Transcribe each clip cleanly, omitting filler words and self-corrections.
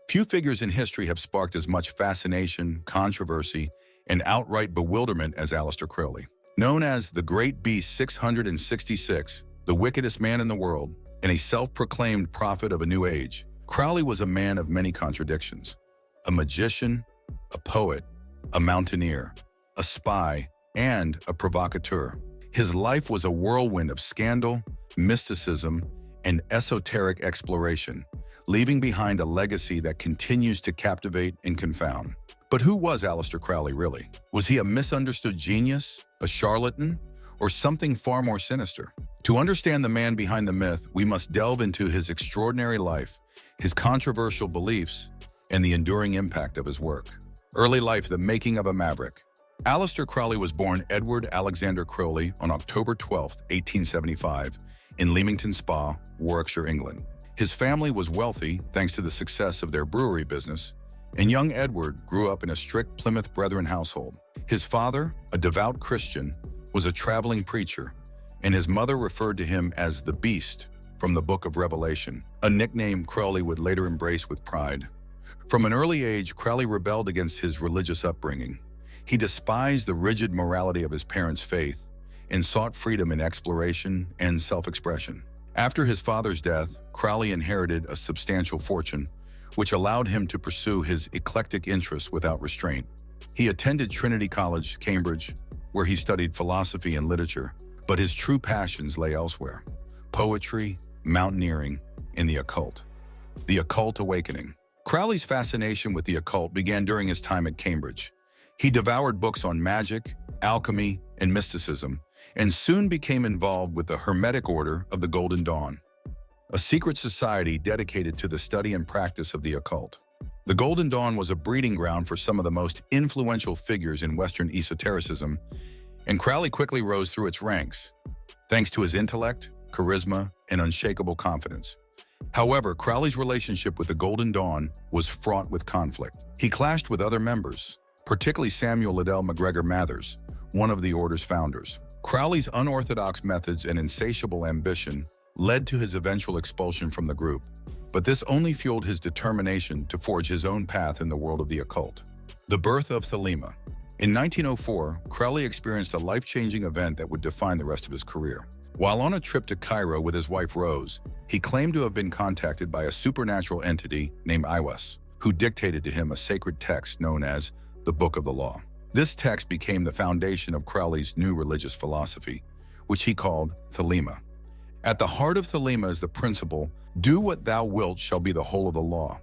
Few figures in history have sparked as much fascination, controversy, and outright bewilderment as Aleister Crowley. Known as the Great Beast 666, the wickedest man in the world, and a self-proclaimed prophet of a new age, Crowley was a man of many contradictions. A magician, a poet, a mountaineer, a spy, and a provocateur. His life was a whirlwind of scandal, mysticism, and esoteric exploration, leaving behind a legacy that continues to captivate and confound. But who was Aleister Crowley really? Was he a misunderstood genius, a charlatan, or something far more sinister? To understand the man behind the myth, we must delve into his extraordinary life, his controversial beliefs, and the enduring impact of his work. Early life, the making of a maverick. Aleister Crowley was born Edward Alexander Crowley on October 12, 1875, in Leamington Spa, Warwickshire, England. His family was wealthy thanks to the success of their brewery business, and young Edward grew up in a strict Plymouth Brethren household. His father, a devout Christian, was a traveling preacher, and his mother referred to him as the Beast from the Book of Revelation, a nickname Crowley would later embrace with pride. From an early age, Crowley rebelled against his religious upbringing. He despised the rigid morality of his parents' faith and sought freedom in exploration and self-expression. After his father's death, Crowley inherited a substantial fortune, which allowed him to pursue his eclectic interests without restraint. He attended Trinity College, Cambridge, where he studied philosophy and literature, but his true passions lay elsewhere: poetry, mountaineering, and the occult. The occult awakening. Crowley's fascination with the occult began during his time at Cambridge. He devoured books on magic, alchemy, and mysticism, and soon became involved with the Hermetic Order of the Golden Dawn, a secret society dedicated to the study and practice of the occult. The Golden Dawn was a breeding ground for some of the most influential figures in Western esotericism, and Crowley quickly rose through its ranks, thanks to his intellect, charisma, and unshakable confidence. However, Crowley's relationship with the Golden Dawn was fraught with conflict. He clashed with other members, particularly Samuel Liddell MacGregor Mathers, one of the Order's founders. Crowley's unorthodox methods and insatiable ambition led to his eventual expulsion from the group, but this only fueled his determination to forge his own path in the world of the occult. The birth of Thelema. In 1904, Crowley experienced a life-changing event that would define the rest of his career. While on a trip to Cairo with his wife Rose, he claimed to have been contacted by a supernatural entity named Iwas, who dictated to him a sacred text known as the Book of the Law. This text became the foundation of Crowley's new religious philosophy, which he called Thelema. At the heart of Thelema is the principle, "Do what thou wilt shall be the whole of the law."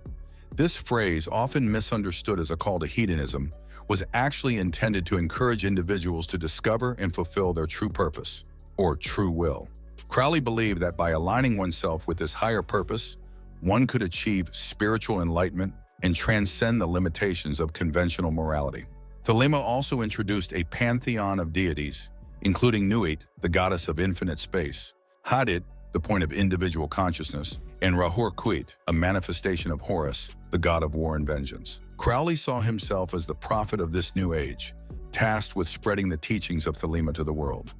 This phrase, often misunderstood as a call to hedonism, was actually intended to encourage individuals to discover and fulfill their true purpose, or true will. Crowley believed that by aligning oneself with this higher purpose, one could achieve spiritual enlightenment and transcend the limitations of conventional morality. Thelema also introduced a pantheon of deities, including Nuit, the goddess of infinite space, Hadit, the point of individual consciousness, and Rahur Kuit, a manifestation of Horus, the god of war and vengeance. Crowley saw himself as the prophet of this new age, tasked with spreading the teachings of Thelema to the world.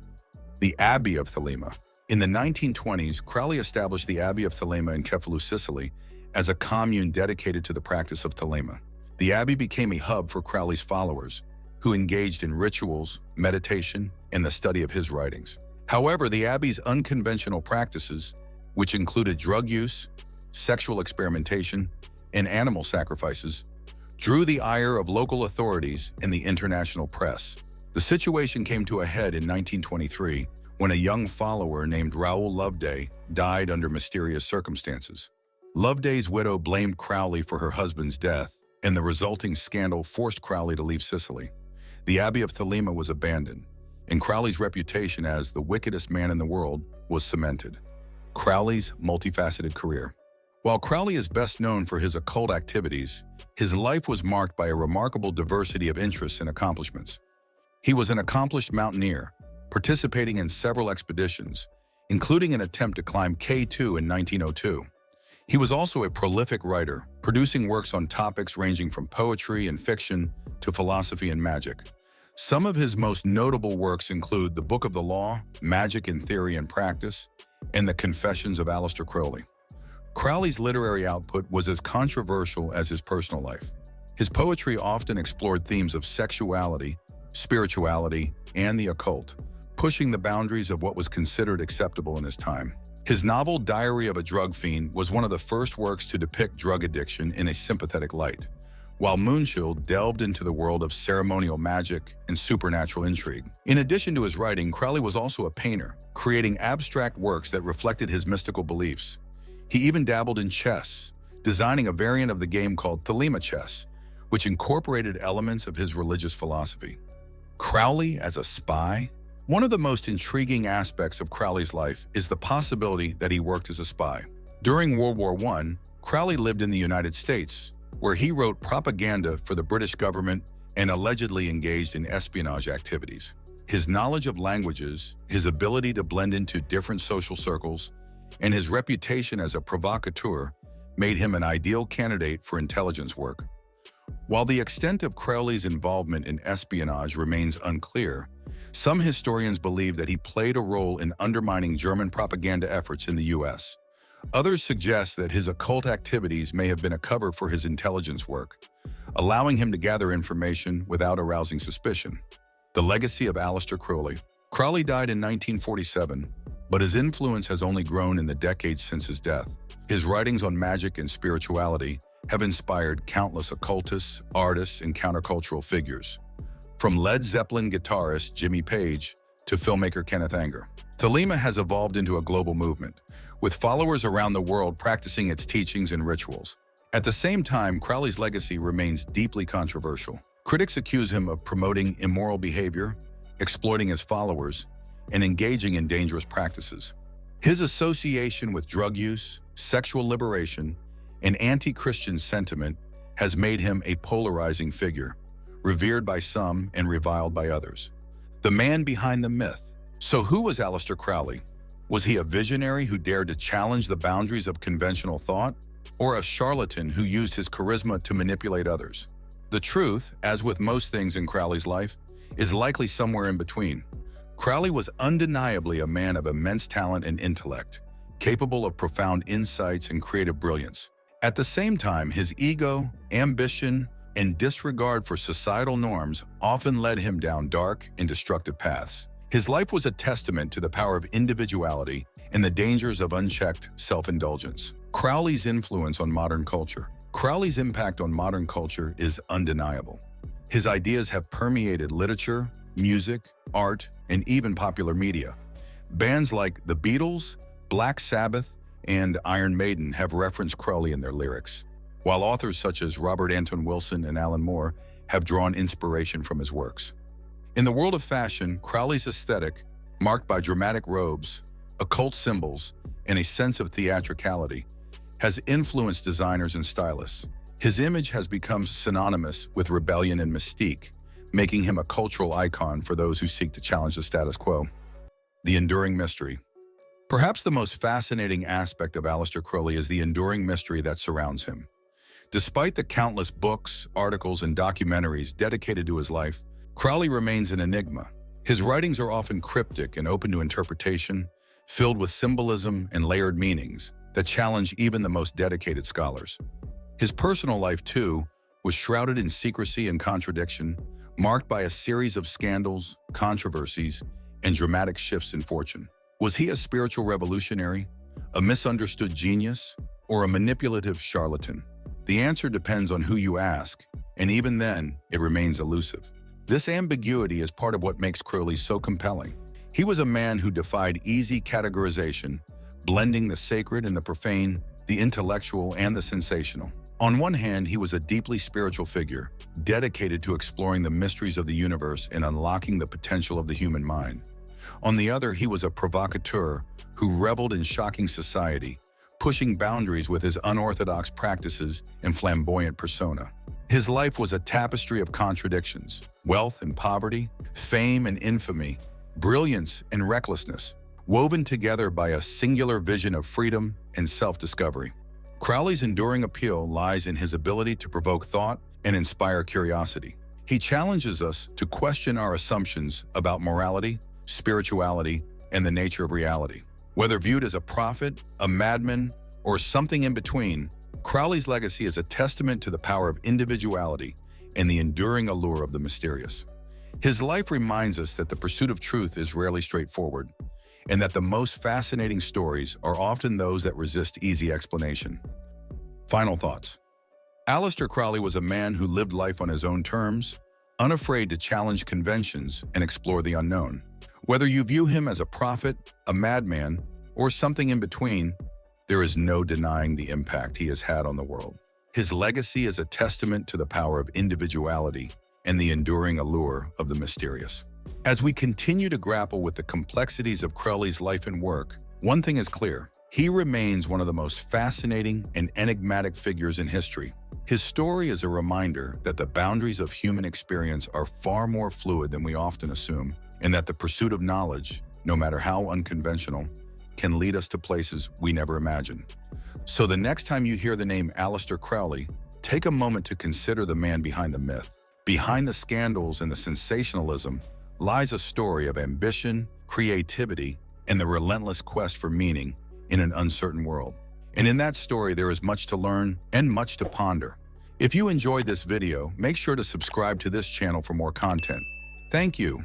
The Abbey of Thelema. In the 1920s, Crowley established the Abbey of Thelema in Cefalù, Sicily, as a commune dedicated to the practice of Thelema. The abbey became a hub for Crowley's followers, who engaged in rituals, meditation, and the study of his writings. However, the abbey's unconventional practices, which included drug use, sexual experimentation, and animal sacrifices, drew the ire of local authorities and the international press. The situation came to a head in 1923 when a young follower named Raoul Loveday died under mysterious circumstances. Loveday's widow blamed Crowley for her husband's death, and the resulting scandal forced Crowley to leave Sicily. The Abbey of Thelema was abandoned, and Crowley's reputation as the wickedest man in the world was cemented. Crowley's multifaceted career. While Crowley is best known for his occult activities, his life was marked by a remarkable diversity of interests and accomplishments. He was an accomplished mountaineer, participating in several expeditions, including an attempt to climb K2 in 1902. He was also a prolific writer, producing works on topics ranging from poetry and fiction to philosophy and magic. Some of his most notable works include the Book of the Law, Magic in Theory and Practice, and the Confessions of Aleister Crowley. Crowley's literary output was as controversial as his personal life. His poetry often explored themes of sexuality, spirituality, and the occult, pushing the boundaries of what was considered acceptable in his time. His novel Diary of a Drug Fiend was one of the first works to depict drug addiction in a sympathetic light, while Moonchill delved into the world of ceremonial magic and supernatural intrigue. In addition to his writing, Crowley was also a painter, creating abstract works that reflected his mystical beliefs. He even dabbled in chess, designing a variant of the game called Thelema chess, which incorporated elements of his religious philosophy. Crowley as a spy? One of the most intriguing aspects of Crowley's life is the possibility that he worked as a spy. During World War I, Crowley lived in the United States, where he wrote propaganda for the British government and allegedly engaged in espionage activities. His knowledge of languages, his ability to blend into different social circles, and his reputation as a provocateur made him an ideal candidate for intelligence work. While the extent of Crowley's involvement in espionage remains unclear, some historians believe that he played a role in undermining German propaganda efforts in the U.S. Others suggest that his occult activities may have been a cover for his intelligence work, allowing him to gather information without arousing suspicion. The legacy of Aleister Crowley. Crowley died in 1947, but his influence has only grown in the decades since his death. His writings on magic and spirituality have inspired countless occultists, artists, and countercultural figures, from Led Zeppelin guitarist Jimmy Page to filmmaker Kenneth Anger. Thelema has evolved into a global movement, with followers around the world practicing its teachings and rituals. At the same time, Crowley's legacy remains deeply controversial. Critics accuse him of promoting immoral behavior, exploiting his followers, and engaging in dangerous practices. His association with drug use, sexual liberation, and anti-Christian sentiment has made him a polarizing figure, revered by some and reviled by others. The man behind the myth. So who was Aleister Crowley? Was he a visionary who dared to challenge the boundaries of conventional thought, or a charlatan who used his charisma to manipulate others? The truth, as with most things in Crowley's life, is likely somewhere in between. Crowley was undeniably a man of immense talent and intellect, capable of profound insights and creative brilliance. At the same time, his ego, ambition, and disregard for societal norms often led him down dark and destructive paths. His life was a testament to the power of individuality and the dangers of unchecked self-indulgence. Crowley's influence on modern culture. Crowley's impact on modern culture is undeniable. His ideas have permeated literature, music, art, and even popular media. Bands like the Beatles, Black Sabbath, and Iron Maiden have referenced Crowley in their lyrics, while authors such as Robert Anton Wilson and Alan Moore have drawn inspiration from his works. In the world of fashion, Crowley's aesthetic, marked by dramatic robes, occult symbols, and a sense of theatricality, has influenced designers and stylists. His image has become synonymous with rebellion and mystique, making him a cultural icon for those who seek to challenge the status quo. The enduring mystery. Perhaps the most fascinating aspect of Aleister Crowley is the enduring mystery that surrounds him. Despite the countless books, articles, and documentaries dedicated to his life, Crowley remains an enigma. His writings are often cryptic and open to interpretation, filled with symbolism and layered meanings that challenge even the most dedicated scholars. His personal life, too, was shrouded in secrecy and contradiction, marked by a series of scandals, controversies, and dramatic shifts in fortune. Was he a spiritual revolutionary, a misunderstood genius, or a manipulative charlatan? The answer depends on who you ask, and even then, it remains elusive. This ambiguity is part of what makes Crowley so compelling. He was a man who defied easy categorization, blending the sacred and the profane, the intellectual and the sensational. On one hand, he was a deeply spiritual figure, dedicated to exploring the mysteries of the universe and unlocking the potential of the human mind. On the other, he was a provocateur who reveled in shocking society, pushing boundaries with his unorthodox practices and flamboyant persona. His life was a tapestry of contradictions: wealth and poverty, fame and infamy, brilliance and recklessness, woven together by a singular vision of freedom and self-discovery. Crowley's enduring appeal lies in his ability to provoke thought and inspire curiosity. He challenges us to question our assumptions about morality, spirituality, and the nature of reality. Whether viewed as a prophet, a madman, or something in between, Crowley's legacy is a testament to the power of individuality and the enduring allure of the mysterious. His life reminds us that the pursuit of truth is rarely straightforward, and that the most fascinating stories are often those that resist easy explanation. Final thoughts. Aleister Crowley was a man who lived life on his own terms, unafraid to challenge conventions and explore the unknown. Whether you view him as a prophet, a madman, or something in between, there is no denying the impact he has had on the world. His legacy is a testament to the power of individuality and the enduring allure of the mysterious. As we continue to grapple with the complexities of Crowley's life and work, one thing is clear: he remains one of the most fascinating and enigmatic figures in history. His story is a reminder that the boundaries of human experience are far more fluid than we often assume, and that the pursuit of knowledge, no matter how unconventional, can lead us to places we never imagined. So the next time you hear the name Aleister Crowley, take a moment to consider the man behind the myth. Behind the scandals and the sensationalism lies a story of ambition, creativity, and the relentless quest for meaning in an uncertain world. And in that story, there is much to learn and much to ponder. If you enjoyed this video, make sure to subscribe to this channel for more content. Thank you.